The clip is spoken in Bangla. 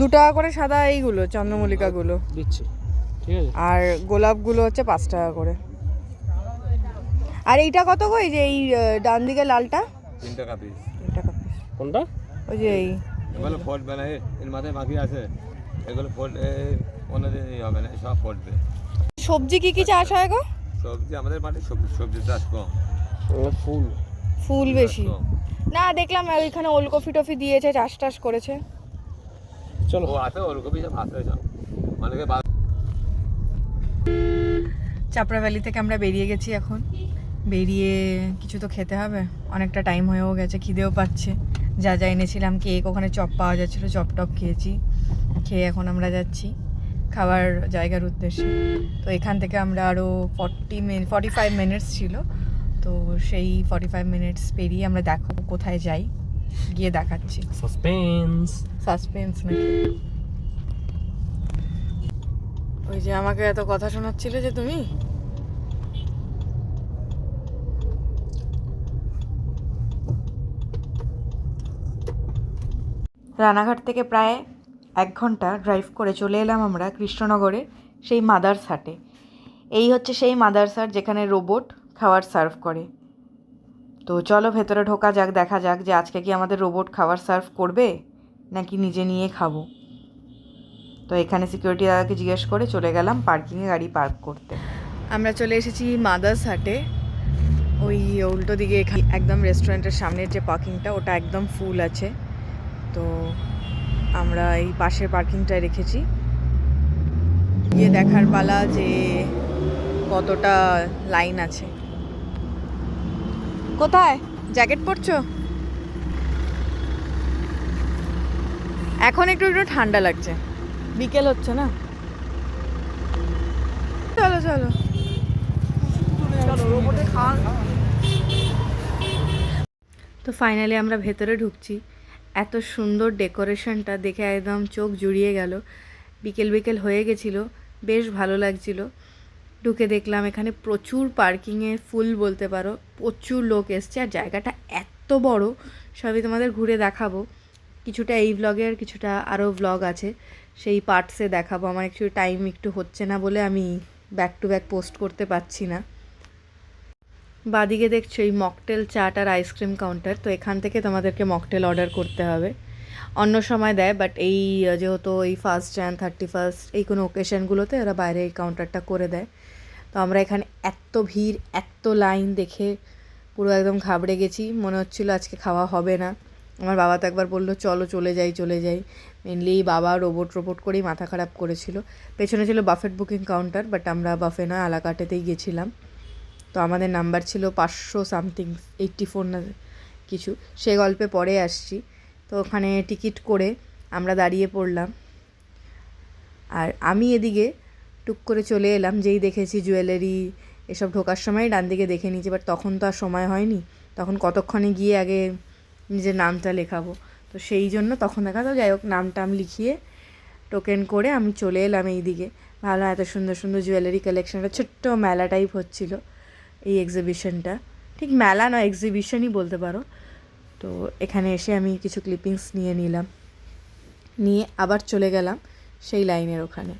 2 টাকা করে সাদা এইগুলো চন্দ্রমল্লিকাগুলো দিচ্ছি, ঠিক আছে। আর গোলাপগুলো হচ্ছে 5 টাকা করে। আর এইটা কত গো? এই যে এই ডান দিকে লালটা 3 টাকা পিস। 3 টাকা পিস। কোনটা? ওই যে এই এগুলো ফোট বানায়, এর মাথায় বাকি আছে, এগুলো ফোট অন্যদিন হবে না, সব ফোটবে। সবজি কি কি চাষ হয় গো? সবজি আমাদের মাঠে সবজি চাষ কম, ফুল ফুল বেশি না, দেখলাম ওইখানে ওলকপি টফি দিয়েছে, চাষ টাস করেছে। চলো। ও আছে ওলকপি সব আছে, সব অনেকে চাপড়া ভ্যালি থেকে আমরা বেরিয়ে গেছি। এখন বেরিয়ে কিছু তো খেতে হবে, অনেকটা টাইম হয়েও গেছে, খিদেও পাচ্ছে। যা যা এনেছিলাম, কেক, ওখানে চপ পাওয়া যাচ্ছিলো, চপ টপ খেয়েছি। খেয়ে এখন আমরা যাচ্ছি খাবার জায়গার উদ্দেশ্যে। তো এখান থেকে আমরা আরও 45 মিনিটস ছিল, তো সেই 45 মিনিটস পেরিয়ে আমরা দেখাবো কোথায় যাই, গিয়ে দেখাচ্ছি। সাসপেন্স নাকি? ওই যে আমাকে এত কথা শোনাচ্ছিলে যে তুমি, রানাঘাট থেকে প্রায় 1 ঘন্টা ড্রাইভ করে চলে এলাম আমরা কৃষ্ণনগরে সেই মাদার্স হাটে। এই হচ্ছে সেই মাদার্স হাট যেখানে রোবট খাবার সার্ভ করে। তো চলো ভেতরে ঢোকা যাক, দেখা যাক যে আজকে কি আমাদের রোবট খাবার সার্ভ করবে নাকি নিজে নিয়ে খাবো। তো এখানে সিকিউরিটি দাদাকে জিজ্ঞেস করে চলে গেলাম পার্কিংয়ে গাড়ি পার্ক করতে। আমরা চলে এসেছি মাদার্স হাটে। ওই উল্টো দিকে একদম রেস্টুরেন্টের সামনের যে পার্কিংটা, ওটা একদম ফুল আছে। তো আমরা এই পাশের পার্কিংটায় রেখেছি। গিয়ে দেখার পালা যে কতটা লাইন আছে। কোথায় জ্যাকেট পরছো? এখন একটু একটু ঠান্ডা লাগছে, বিকেল হচ্ছে না। চলো চলো তো ফাইনালি আমরা ভেতরে ঢুকছি। এত সুন্দর ডেকোরেশনটা দেখে একদম চোখ জুড়িয়ে গেল। বিকেল বিকেল হয়ে গেছিলো, বেশ ভালো লাগছিল। ঢুকে দেখলাম এখানে প্রচুর পার্কিংয়ে ফুল বলতে পারো, প্রচুর লোক এসছে। আর জায়গাটা এত বড়, সবই তোমাদের ঘুরে দেখাবো। কিছুটা এই ব্লগে আর কিছুটা আরও ব্লগ আছে, সেই পার্টসে দেখাবো। আমার টাইম একটু হচ্ছে না বলে আমি ব্যাক টু ব্যাক পোস্ট করতে পারছি না। বাদিকে দেখছো এই মকটেল চাট আর আইসক্রিম কাউন্টার। তো এখান থেকে তোমাদেরকে মকটেল অর্ডার করতে হবে, অন্য সময় দেয়, বাট এই যেহেতু এই 1 জানুয়ারি 31 এই কোনো ওকেশনগুলোতে ওরা বাইরে এই কাউন্টারটা করে দেয়। তো আমরা এখানে এত ভিড়, এত লাইন দেখে পুরো একদম ঘাবড়ে গেছি, মনে হচ্ছিলো আজকে খাওয়া হবে না। আমার বাবা তো একবার বললো চলো চলে যাই। মেনলি বাবা রোবট করেই মাথা খারাপ করেছিল। পেছনে ছিল বাফেট বুকিং কাউন্টার, বাট আমরা বাফে নয় আলাকাটেতেই গেছিলাম। তো আমাদের নাম্বার ছিল 500 সামথিং, 84 না কিছু, সে গল্পে পরে আসছি। তো ওখানে টিকিট করে আমরা দাঁড়িয়ে পড়লাম। আর আমি এদিকে টুক করে চলে এলাম, যেই দেখেছি জুয়েলারি এসব ঢোকার সময় ডান দিকে দেখে নিয়েছি, বাট তখন তো আর সময় হয়নি, তখন কতক্ষণে গিয়ে আগে নিজের নামটা লেখাবো। তো সেই জন্য তখন দেখা তো, যাই হোক নামটা আমি লিখিয়ে টোকেন করে আমি চলে এলাম এই দিকে। ভালো, এত সুন্দর সুন্দর জুয়েলারি কালেকশনটা, ছোট্ট মেলা টাইপ হচ্ছিলো এই এক্সিবিশনটা, ঠিক মেলা নয় এক্সিবিশনই বলতে পারো। তো এখানে এসে আমি কিছু ক্লিপিংস নিয়ে নিলাম, নিয়ে আবার চলে গেলাম সেই লাইনের ওখানে।